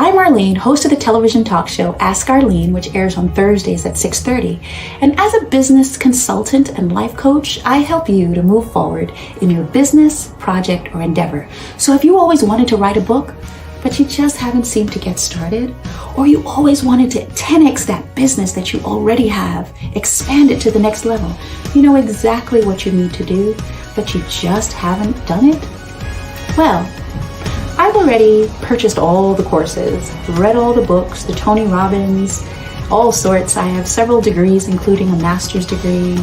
I'm Arlene, host of the television talk show Ask Arlene, which airs on Thursdays at 6:30. And as a business consultant and life coach, I help you to move forward in your business, project, or endeavor. So if you always wanted to write a book, but you just haven't seemed to get started, or you always wanted to 10x that business that you already have, expand it to the next level, you know exactly what you need to do, but you just haven't done it? Well, I've already purchased all the courses, read all the books, the Tony Robbins, all sorts. I have several degrees, including a master's degree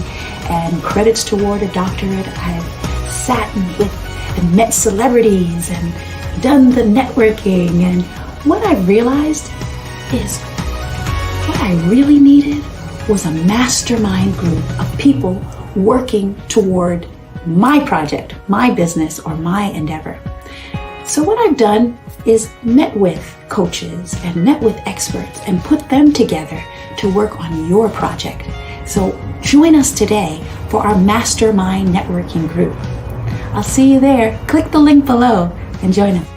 and credits toward a doctorate. I've sat with and met celebrities and done the networking. And what I realized is what I really needed was a mastermind group of people working toward my project, my business, or my endeavor. So what I've done is met with coaches and met with experts and put them together to work on your project. So join us today for our mastermind networking group. I'll see you there. Click the link below and join us.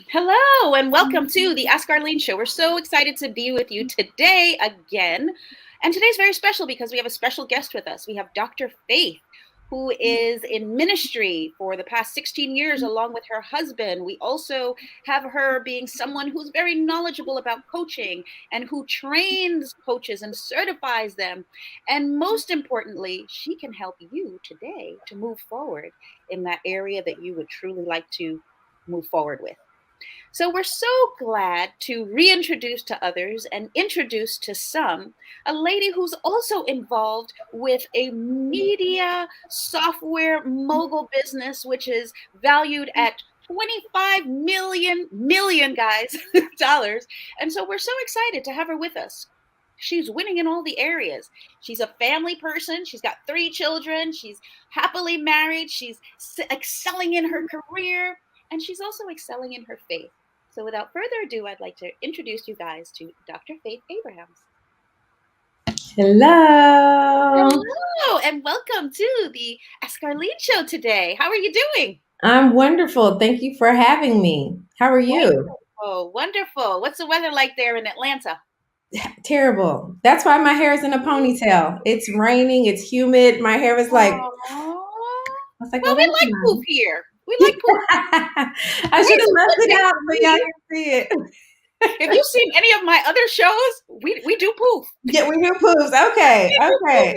Hello and welcome to the Ask Arlene Show. We're so excited to be with you today again. And today's very special because we have a special guest with us. We have Dr. Faith, who is in ministry for the past 16 years along with her husband. We also have her being someone who's very knowledgeable about coaching and who trains coaches and certifies them. And most importantly, she can help you today to move forward in that area that you would truly like to move forward with. So we're so glad to reintroduce to others and introduce to some a lady who's also involved with a media software mogul business, which is valued at 25 million guys dollars. And so we're so excited to have her with us. She's winning in all the areas. She's a family person. She's got 3 children. She's happily married. She's excelling in her career. And she's also excelling in her faith. So without further ado, I'd like to introduce you guys to Dr. Faith Abrahams. Hello. Hello, and welcome to the Ask Arlene Show today. How are you doing? I'm wonderful. Thank you for having me. How are you? Oh, wonderful. What's the weather like there in Atlanta? Terrible. That's why my hair is in a ponytail. It's raining. It's humid. My hair is like, I was like, well, we like poof here. We like poof. I should have left it out so y'all can see it. If you've seen any of my other shows, we do poof. Yeah, we do poofs. Okay. Okay.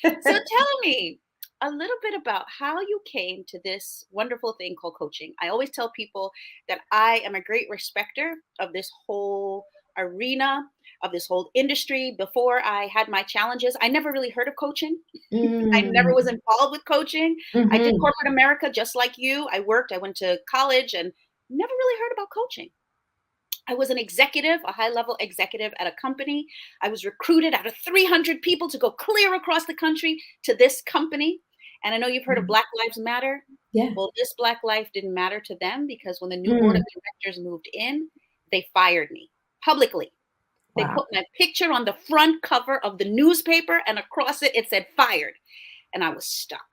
So tell me a little bit about how you came to this wonderful thing called coaching. I always tell people that I am a great respecter of this whole arena, of this whole industry. Before I had my challenges, I never really heard of coaching. I never was involved with coaching. I did corporate America just like you. I went to college and never really heard about coaching. I was an executive, a high-level executive at a company. I was recruited out of 300 people to go clear across the country to this company. And I know you've heard of Black Lives Matter. Yeah. Well, this Black life didn't matter to them because when the new board of directors moved in, they fired me publicly. They put my picture on the front cover of the newspaper, and across it, it said fired. And I was stuck.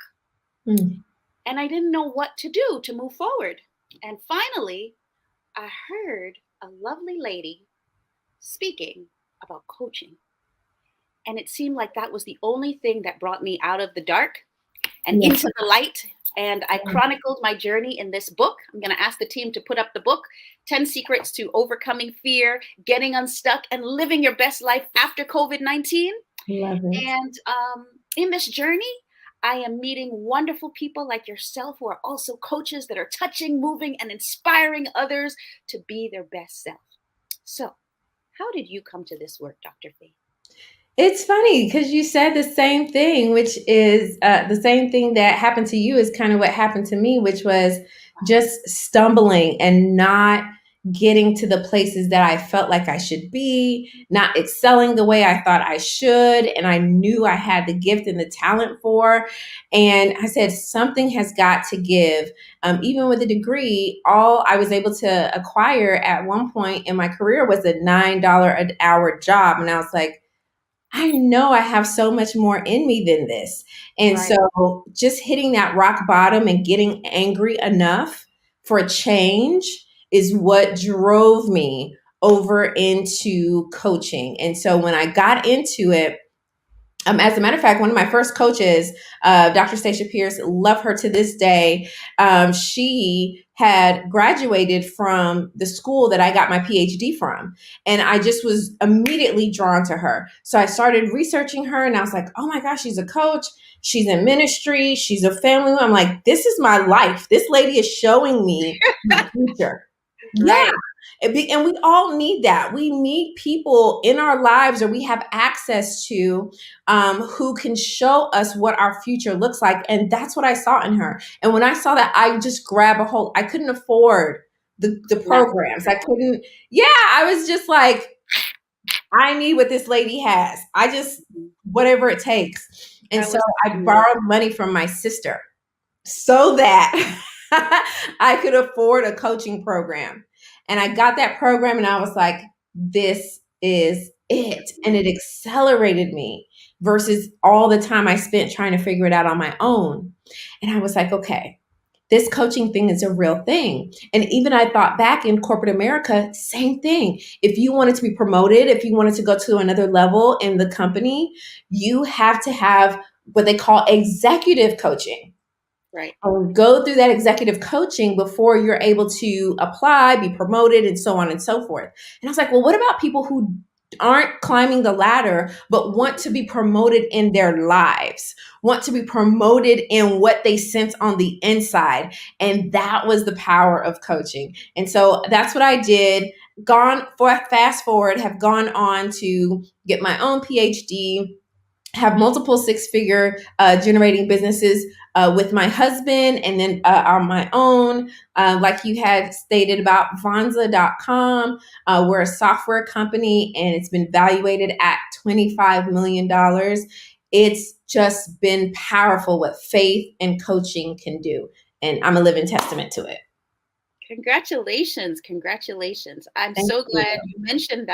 And I didn't know what to do to move forward. And finally, I heard a lovely lady speaking about coaching. And it seemed like that was the only thing that brought me out of the dark and into the light. And I chronicled my journey in this book. I'm going to ask the team to put up the book, 10 Secrets to Overcoming Fear, Getting Unstuck, and Living Your Best Life After COVID-19. Love it. And in this journey, I am meeting wonderful people like yourself who are also coaches that are touching, moving, and inspiring others to be their best self. So, how did you come to this work, Dr. Faith? It's funny because you said the same thing, which is the same thing that happened to you is kind of what happened to me, which was just stumbling and not getting to the places that I felt like I should be, not excelling the way I thought I should. And I knew I had the gift and the talent for. And I said, something has got to give. Even with a degree, all I was able to acquire at one point in my career was a $9 an hour job. And I was like, I know I have so much more in me than this. And Right. so just hitting that rock bottom and getting angry enough for change is what drove me over into coaching. And so when I got into it, as a matter of fact, one of my first coaches, Dr. Stacia Pierce, love her to this day. She had graduated from the school that I got my PhD from. And I just was immediately drawn to her. So I started researching her and I was like, oh my gosh, she's a coach. She's in ministry. She's a family woman. I'm like, this is my life. This lady is showing me my future. Right. Yeah. And we all need that. We need people in our lives or we have access to who can show us what our future looks like. And that's what I saw in her. And when I saw that, I just grabbed a hold. I couldn't afford the programs. I couldn't. Yeah, I was just like, I need what this lady has. I just, whatever it takes. And That so was I borrowed money from my sister so that I could afford a coaching program. And I got that program and I was like, this is it. And it accelerated me versus all the time I spent trying to figure it out on my own. And I was like, okay, this coaching thing is a real thing. And even I thought back in corporate America, same thing. If you wanted to be promoted, if you wanted to go to another level in the company, you have to have what they call executive coaching. right. Go through that executive coaching before you're able to apply, be promoted, and so on and so forth. And I was like, well, what about people who aren't climbing the ladder, but want to be promoted in their lives, want to be promoted in what they sense on the inside? And that was the power of coaching. And so that's what I did. Fast forward, have gone on to get my own PhD, have multiple six-figure generating businesses with my husband and then on my own. Like you had stated about Vonza.com, we're a software company and it's been valuated at $25 million. It's just been powerful what faith and coaching can do. And I'm a living testament to it. Congratulations. Congratulations. I'm Thank so glad you. you mentioned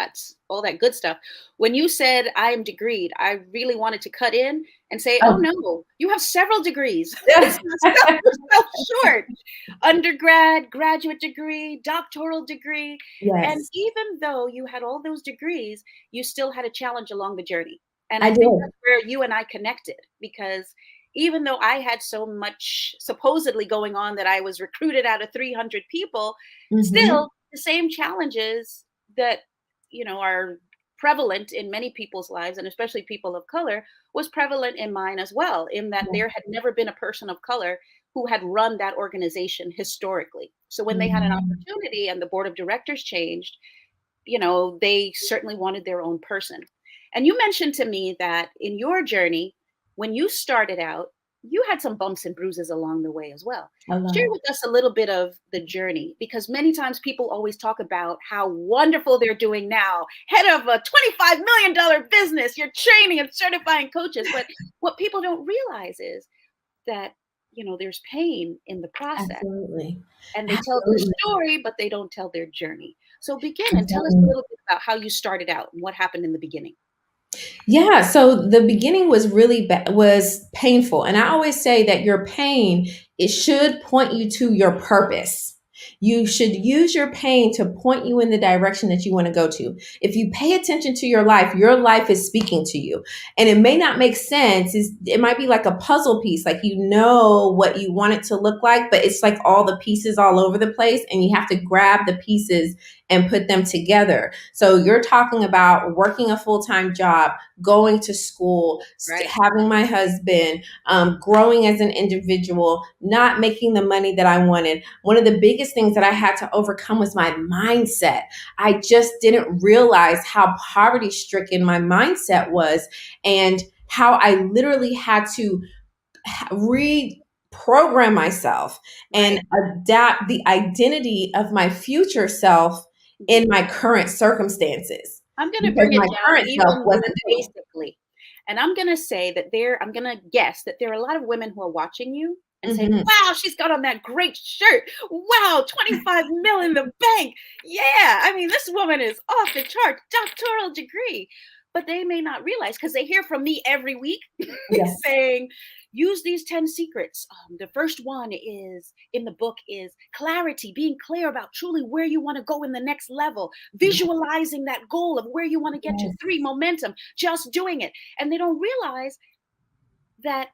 all that good stuff. When you said I am degreed, I really wanted to cut in and say, oh no, you have several degrees. Let's not sell yourself short. Undergrad, graduate degree, doctoral degree. Yes, And even though you had all those degrees, you still had a challenge along the journey. And I I think did. that's where you and I connected, because even though I had so much supposedly going on that I was recruited out of 300 people, Mhm. still the same challenges that, are prevalent in many people's lives, and especially people of color, was prevalent in mine as well, in that there had never been a person of color who had run that organization historically. So when they had an Mhm. opportunity and the board of directors changed, they certainly wanted their own person. And you mentioned to me that in your journey, when you started out, you had some bumps and bruises along the way as well. I love Share it. with us a little bit of the journey, because many times people always talk about how wonderful they're doing now, head of a $25 million business, you're training and certifying coaches. But what people don't realize is that, there's pain in the process. Absolutely. And they tell their Absolutely. story, but they don't tell their journey. So begin and tell us a Absolutely. little bit about how you started out and what happened in the beginning. Yeah, so the beginning was really was painful, and I always say that your pain, it should point you to your purpose. You should use your pain to point you in the direction that you want to go to. If you pay attention to your life is speaking to you. And it may not make sense. It might be like a puzzle piece, like you know what you want it to look like, but it's like all the pieces all over the place, and you have to grab the pieces and put them together. So you're talking about working a full-time job, going to school, Right. having my husband, growing as an individual, not making the money that I wanted. One of the biggest things that I had to overcome was my mindset. I just didn't realize how poverty-stricken my mindset was and how I literally had to reprogram myself and adapt the identity of my future self in my current circumstances. I'm going to bring it My down current even self more wasn't doing it. basically. And I'm going to say that I'm going to guess that there are a lot of women who are watching you and saying, Mhm. wow, she's got on that great shirt. Wow, 25 mil in the bank. Yeah, I mean, this woman is off the chart, doctoral degree. But they may not realize, because they hear from me every week Yes. saying, use these 10 secrets. The first one is in the book is clarity, being clear about truly where you want to go in the next level, visualizing that goal of where you want to get to. Yes. 3, momentum, just doing it. And they don't realize that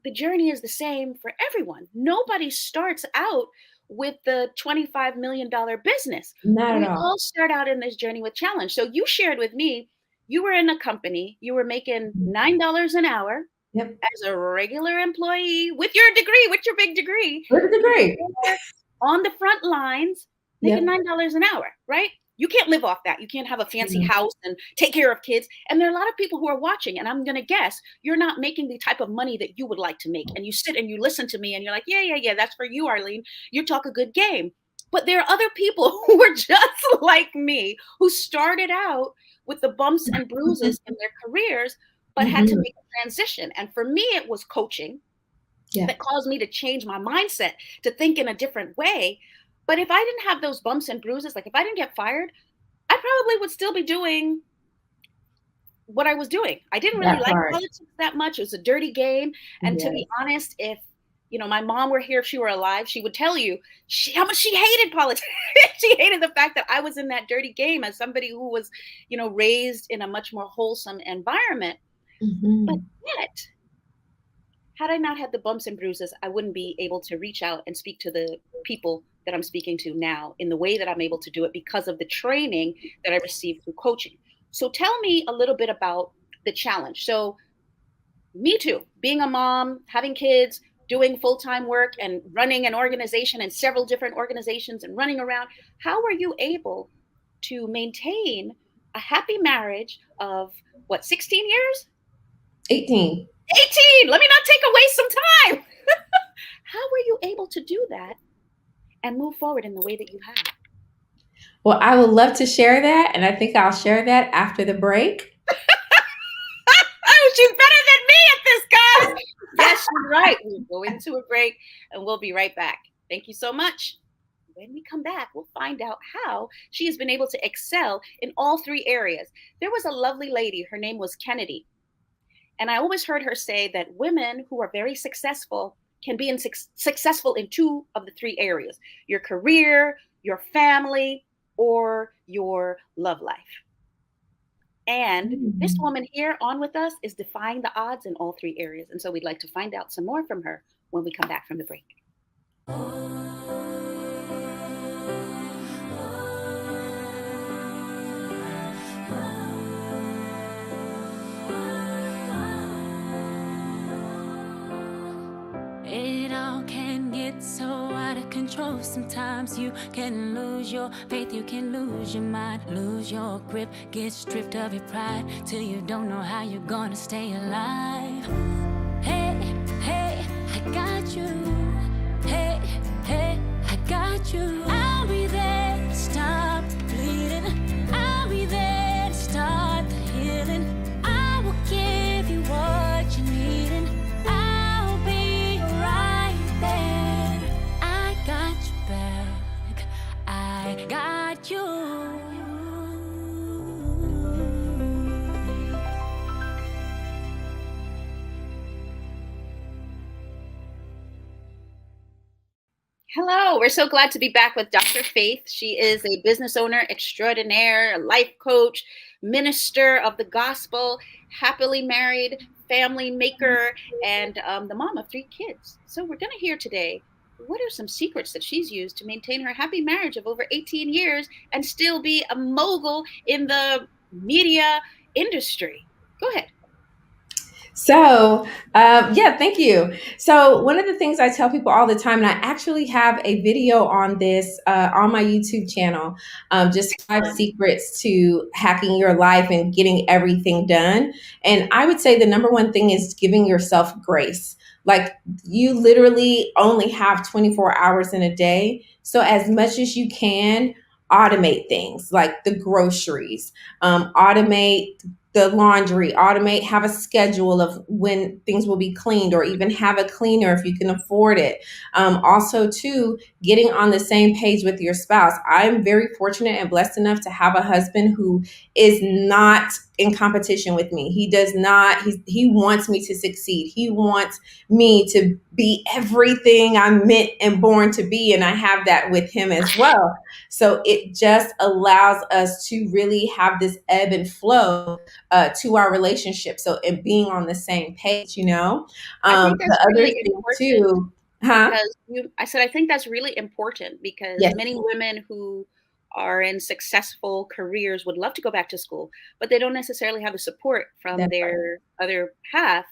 the journey is the same for everyone. Nobody starts out with the $25 million business. Not We at all. all start out in this journey with challenge. So you shared with me, you were in a company, you were making $9 an hour Yep. as a regular employee with your degree, with your big degree, With a degree. on the front lines, making Yep. $9 an hour, right? You can't live off that. You can't have a fancy Mhm. house and take care of kids. And there are a lot of people who are watching, and I'm going to guess you're not making the type of money that you would like to make. And you sit and you listen to me and you're like, yeah, that's for you, Arlene. You talk a good game. But there are other people who were just like me, who started out with the bumps and bruises in their careers, but had to Mhm. make a transition. And for me, it was coaching Yeah. that caused me to change my mindset, to think in a different way. But if I didn't have those bumps and bruises, like if I didn't get fired, I probably would still be doing what I was doing. I didn't really That like part. politics that much. It was a dirty game. And to Yes. be honest, if my mom were here, if she were alive, she would tell you how much she hated politics. She hated the fact that I was in that dirty game as somebody who was, raised in a much more wholesome environment. But Mhm. yet, had I not had the bumps and bruises, I wouldn't be able to reach out and speak to the people that I'm speaking to now in the way that I'm able to do it because of the training that I received through coaching. So tell me a little bit about the challenge. So, me too, being a mom, having kids, doing full-time work and running an organization and several different organizations and running around. How were you able to maintain a happy marriage of 16 years? 18. 18. Let me not take away some time. How were you able to do that and move forward in the way that you have? Well, I would love to share that, and I think I'll share that after the break. Oh, she's better than me at this, guys. Yes, she's right. We'll go into a break and we'll be right back. Thank you so much. When we come back, we'll find out how she has been able to excel in all 3 areas. There was a lovely lady. Her name was Kennedy. And I always heard her say that women who are very successful can be successful in 2 of the 3 areas: your career, your family, or your love life. And this woman here on with us is defying the odds in all 3 areas. And so we'd like to find out some more from her when we come back from the break. It all can get so out of control. Sometimes you can lose your faith, you can lose your mind, lose your grip, get stripped of your pride till you don't know how you're gonna stay alive. Hey, hey, I got you. Hey, hey, I got you. I'll be there to stop the bleeding. I'll be there to start the healing. I will give you what you're needing. I'll be right there. I got you back. I got you. Hello, we're so glad to be back with Dr. Faith. She is a business owner extraordinaire, a life coach, minister of the gospel, happily married, family maker, and the mom of 3 kids. So we're going to hear today, what are some secrets that she's used to maintain her happy marriage of over 18 years and still be a mogul in the media industry? Go ahead. So, yeah, thank you. So, one of the things I tell people all the time, and I actually have a video on this on my YouTube channel, just 5 secrets to hacking your life and getting everything done. And I would say the number one thing is giving yourself grace. Like, you literally only have 24 hours in a day. So, as much as you can, automate things like the groceries, automate the laundry, automate, have a schedule of when things will be cleaned, or even have a cleaner if you can afford it. Also, too, getting on the same page with your spouse. I'm very fortunate and blessed enough to have a husband who is not in competition with me. He does not, he wants me to succeed. He wants me to be everything I'm meant and born to be. And I have that with him as well. So it just allows us to really have this ebb and flow to our relationship. So and being on the same page, I think that's the other really thing important too, huh? because I said I think that's really important because Yes, many women who are in successful careers would love to go back to school, but they don't necessarily have the support from that's right. their other half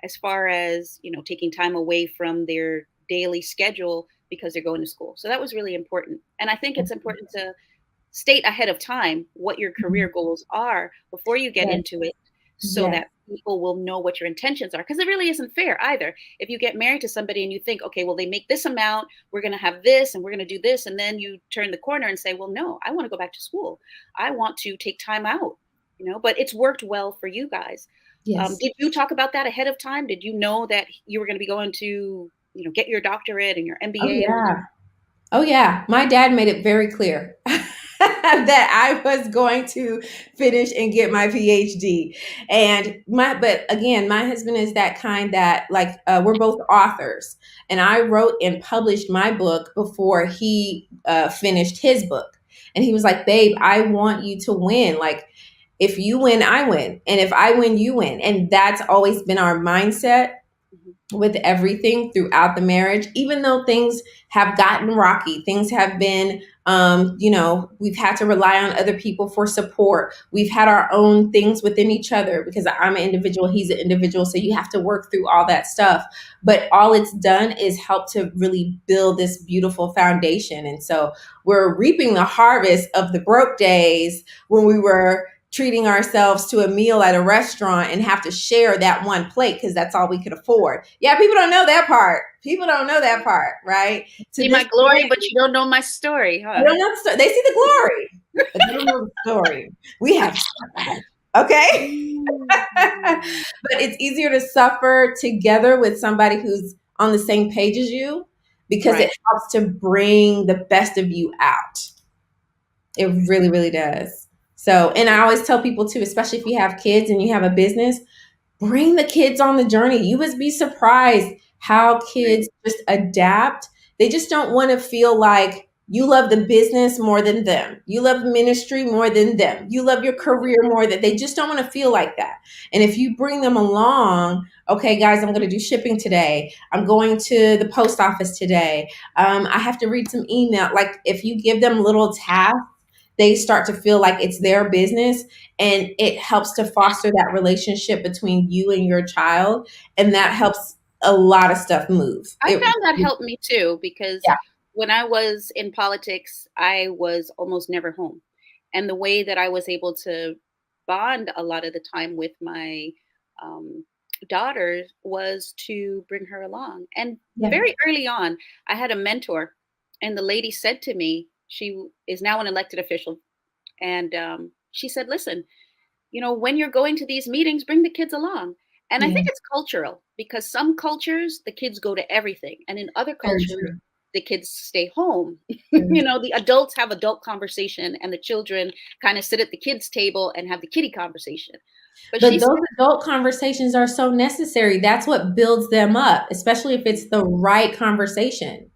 as far as, taking time away from their daily schedule because they're going to school. So that was really important. And I think it's important to state ahead of time what your career goals are before you get Yes, into it so yes, that people will know what your intentions are, because it really isn't fair either if you get married to somebody and you think, okay, well, they make this amount, we're going to have this and we're going to do this, and then you turn the corner and say, well, no, I want to go back to school, I want to take time out, but it's worked well for you guys. yes. Did you talk about that ahead of time? Did you know that you were going to be going to get your doctorate and your Oh MBA and all that? yeah. Oh, yeah. My dad made it very clear that I was going to finish and get my PhD. But again, my husband is that kind that, like, we're both authors. And I wrote and published my book before he finished his book. And he was like, babe, I want you to win. Like, if you win, I win. And if I win, you win. And that's always been our mindset Mhm. with everything throughout the marriage, even though things have gotten rocky, things have been, we've had to rely on other people for support. We've had our own things within each other because I'm an individual, he's an individual. So you have to work through all that stuff. But all it's done is help to really build this beautiful foundation. And so we're reaping the harvest of the broke days when we were treating ourselves to a meal at a restaurant and have to share that one plate because that's all we could afford. Yeah, people don't know that part. People don't know that part, right? To See this my glory, day, but you don't know my story, they huh? don't know the story. They see the glory, but they don't know the story. We have suffered, okay? Mm. But it's easier to suffer together with somebody who's on the same page as you because it Right. helps to bring the best of you out. It really, really does. So, and I always tell people too, especially if you have kids and you have a business, bring the kids on the journey. You would be surprised how kids just adapt. They just don't want to feel like you love the business more than them. You love ministry more than them. You love your career more than they just don't want to feel like that. And if you bring them along, okay, guys, I'm going to do shipping today. I'm going to the post office today. I have to read some email. Like if you give them little tasks, they start to feel like it's their business, and it helps to foster that relationship between you and your child, and that helps a lot of stuff move. I found that helped me too because Yeah, when I was in politics, I was almost never home. And the way that I was able to bond a lot of the time with my um, daughter was to bring her along. And yeah, very early on, I had a mentor, and the lady said to me, she is now an elected official, and she said, listen, when you're going to these meetings, bring the kids along. And I yeah. think it's cultural because some cultures, the kids go to everything. And in other Very cultures, true. the kids stay home. Very true. The adults have adult conversation and the children kind of sit at the kids' table and have the kiddie conversation. But But she said, those adult conversations are so necessary. That's what builds them up, especially if it's the right conversation.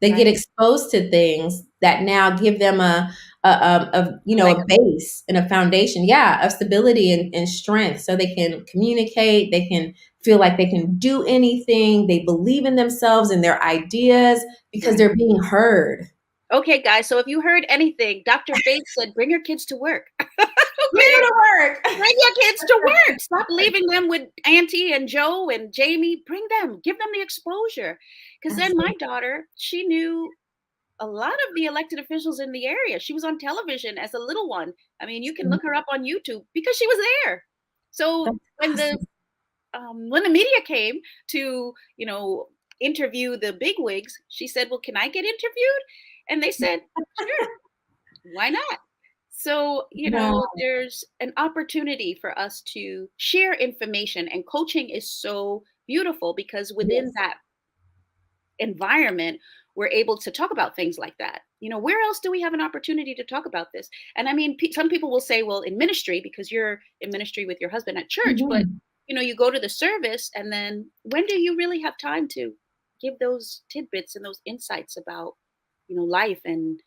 They Right. get exposed to things that now give them a base and a foundation, of stability and strength, so they can communicate. They can feel like they can do anything. They believe in themselves and their ideas because Right. they're being heard. Okay, guys. So if you heard anything, Dr. Faith said, bring your kids to work. Bring Okay. them to work. Bring your kids to work. Stop leaving them with Auntie and Joe and Jamie. Bring them. Give them the exposure. Because then my daughter, she knew a lot of the elected officials in the area. She was on television as a little one. I mean, you can look her up on YouTube because she was there. So That's when the media came to, interview the bigwigs, she said, "Well, can I get interviewed?" And they said, "Sure, why not?" So, Wow. there's an opportunity for us to share information, and coaching is so beautiful because within Yes. that environment, we're able to talk about things like that. Where else do we have an opportunity to talk about this? And I mean, some people will say, well, in ministry, because you're in ministry with your husband at church, but Mhm. you go to the service, and then when do you really have time to give those tidbits and those insights about, life and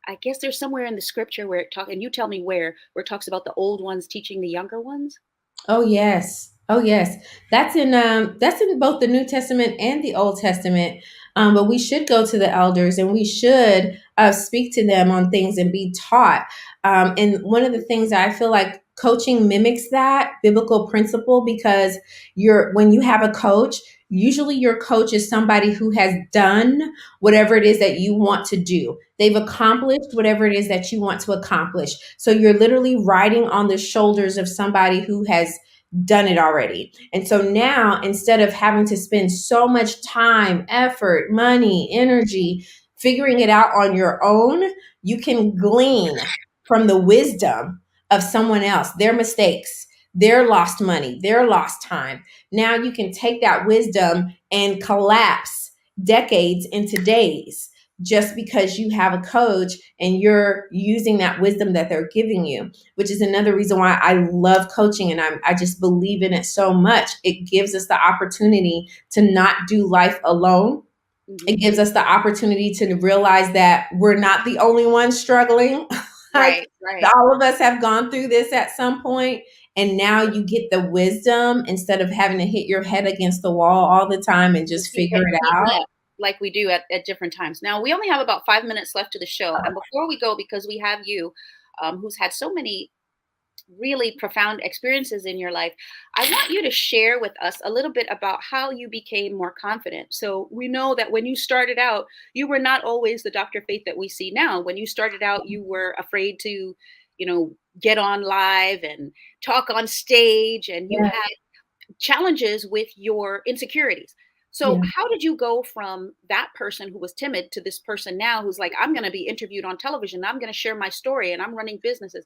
I guess there's somewhere in the scripture where and you tell me where it talks about the old ones teaching the younger ones. Oh yes. Oh yes. That's in both the New Testament and the Old Testament. But we should go to the elders and we should speak to them on things and be taught. And one of the things that I feel like coaching mimics that biblical principle, because when you have a coach, usually your coach is somebody who has done whatever it is that you want to do. They've accomplished whatever it is that you want to accomplish. So you're literally riding on the shoulders of somebody who has done it already. And so now, instead of having to spend so much time, effort, money, energy figuring it out on your own, you can glean from the wisdom of someone else, their mistakes, their lost money, their lost time. Now you can take that wisdom and collapse decades into days, just because you have a coach and you're using that wisdom that they're giving you, which is another reason why I love coaching and I just believe in it so much. It gives us the opportunity to not do life alone. It gives us the opportunity to realize that we're not the only ones struggling. Like, Right. all of us have gone through this at some point, and now you get the wisdom instead of having to hit your head against the wall all the time and just figure it Deep out. breath, like we do at different times. Now we only have about 5 minutes left to the show, and before we go, because we have you, who's had so many really profound experiences in your life, I want you to share with us a little bit about how you became more confident. So we know that when you started out, you were not always the Dr. Faith that we see now. When you started out, you were afraid to, get on live and talk on stage, and you Yeah, had challenges with your insecurities. So, yeah. how did you go from that person who was timid to this person now who's like, I'm going to be interviewed on television, I'm going to share my story, and I'm running businesses?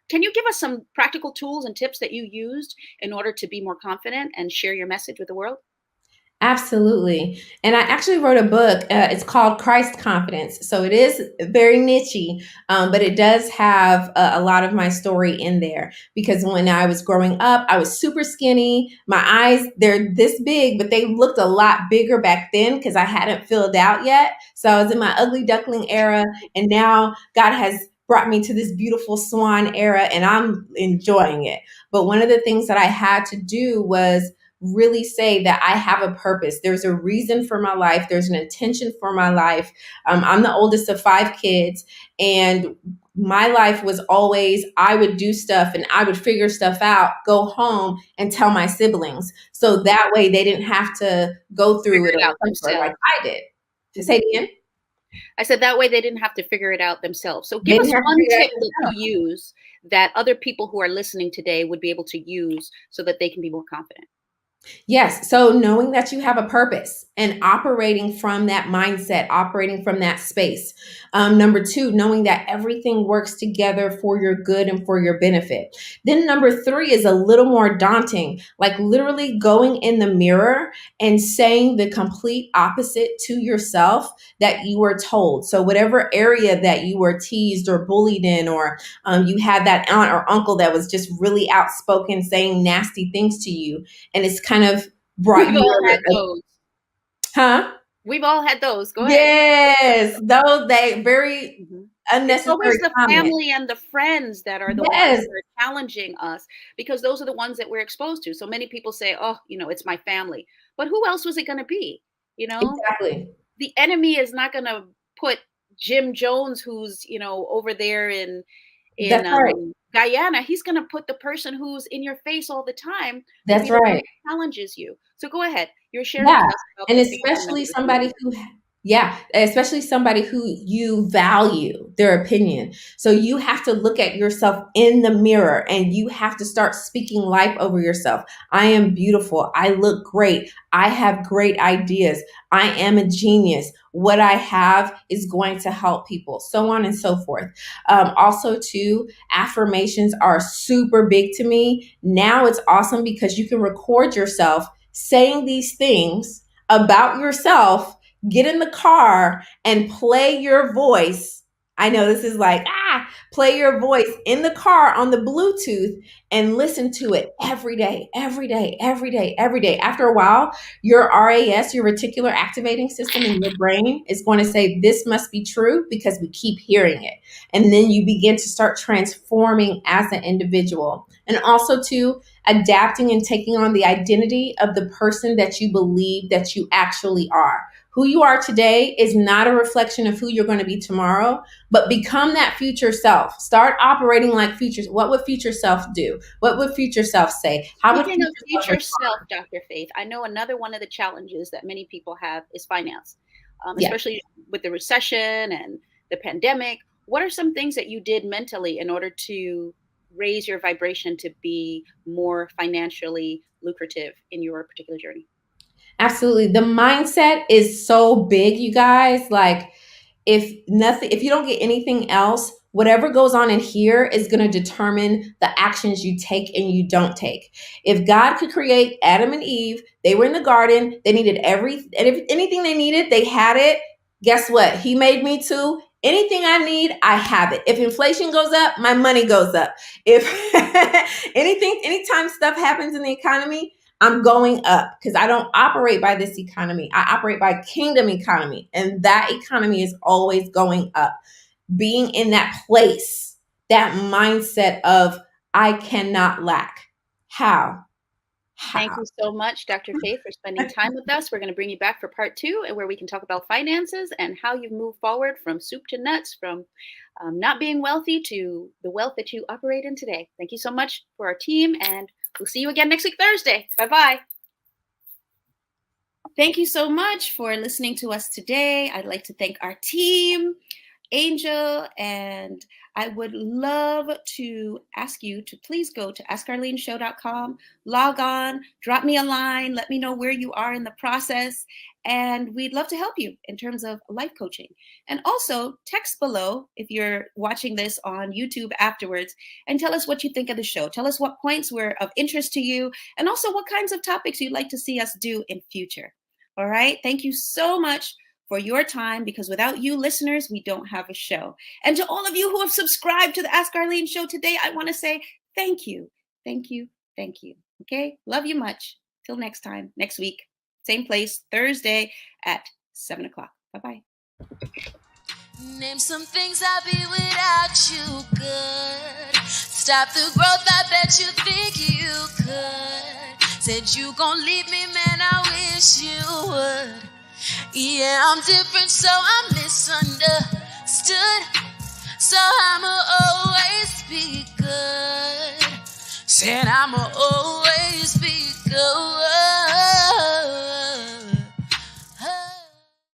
Can you give us some practical tools and tips that you used in order to be more confident and share your message with the world? Absolutely. And I actually wrote a book. It's called Christ Confidence. So it is very nichey, but it does have a lot of my story in there, because when I was growing up, I was super skinny. My eyes, they're this big, but they looked a lot bigger back then because I hadn't filled out yet. So I was in my ugly duckling era. And now God has brought me to this beautiful swan era and I'm enjoying it. But one of the things that I had to do was really say that I have a purpose. There's a reason for my life. There's an intention for my life. I'm the oldest of 5 kids, and my life was always, I would do stuff and I would figure stuff out, go home and tell my siblings. So that way they didn't have to go through Figure it it or out suffer like themselves. I did. To say it again? I said that way they didn't have to figure it out themselves. So, They give us didn't have to one figure tip it that out. you use that other people who are listening today would be able to use so that they can be more confident. Yes. So knowing that you have a purpose and operating from that mindset, operating from that space. Number 2, knowing that everything works together for your good and for your benefit. Then number 3 is a little more daunting, like literally going in the mirror and saying the complete opposite to yourself that you were told. So whatever area that you were teased or bullied in, or you had that aunt or uncle that was just really outspoken saying nasty things to you, and it's kind of brought We've you all had a, those. huh? We've all had those. Go ahead. Yes, those they very It's always unnecessary the comment. family and the friends that are the ones that are challenging us, because those are the ones that we're exposed to. So many people say, oh, it's my family. But who else was it going to be? Exactly. The enemy is not going to put Jim Jones, who's, over there in That's right. Guyana. He's going to put the person who's in your face all the time to That's be the one right. that challenges you. So go ahead. You're sharing Yeah. with us about And the family especially members. somebody who you value their opinion. So you have to look at yourself in the mirror and you have to start speaking life over yourself. I am beautiful. I look great. I have great ideas. I am a genius. What I have is going to help people, so on and so forth. Also, too, affirmations are super big to me. Now it's awesome because you can record yourself saying these things about yourself, get in the car and play your voice. I know this is like, play your voice in the car on the Bluetooth and listen to it every day, every day, every day, every day. After a while, your RAS, your reticular activating system in your brain is going to say, this must be true because we keep hearing it. And then you begin to start transforming as an individual. And also, too, adapting and taking on the identity of the person that you believe that you actually are. Who you are today is not a reflection of who you're going to be tomorrow, but become that future self. Start operating like futures. What would future self do? What would future self say? Speaking of future self, Dr. Faith, I know another one of the challenges that many people have is finance, especially with the recession and the pandemic. What are some things that you did mentally in order to raise your vibration to be more financially lucrative in your particular journey? Absolutely. The mindset is so big, you guys. Like, if you don't get anything else, whatever goes on in here is going to determine the actions you take and you don't take. If God could create Adam and Eve, they were in the garden, they needed anything they needed, they had it. Guess what? He made me too. Anything I need, I have it. If inflation goes up, my money goes up. If anytime stuff happens in the economy, I'm going up because I don't operate by this economy. I operate by kingdom economy, and that economy is always going up. Being in that place, that mindset of I cannot lack. How? Thank you so much, Dr. Faith, for spending time with us. We're going to bring you back for part 2, and where we can talk about finances and how you move forward from soup to nuts, from not being wealthy to the wealth that you operate in today. Thank you so much for our team, and we'll see you again next week, Thursday. Bye-bye. Thank you so much for listening to us today. I'd like to thank our team, Angel, and I would love to ask you to please go to askarleneshow.com, log on, drop me a line, let me know where you are in the process, and we'd love to help you in terms of life coaching. And also text below if you're watching this on YouTube afterwards and tell us what you think of the show. Tell us what points were of interest to you and also what kinds of topics you'd like to see us do in future. All right. Thank you so much for your time, because without you listeners, we don't have a show. And to all of you who have subscribed to the Ask Arlene Show today, I want to say thank you. Thank you. Thank you. Okay. Love you much. Till next time, next week, same place, Thursday at 7 o'clock. Bye-bye. Name some things I'll be without you, good. Stop the growth, I bet you think you could. Said you gon' leave me, man, I wish you would. Yeah, I'm different, so I'm misunderstood. So I'ma always be good. Said I'ma always be good.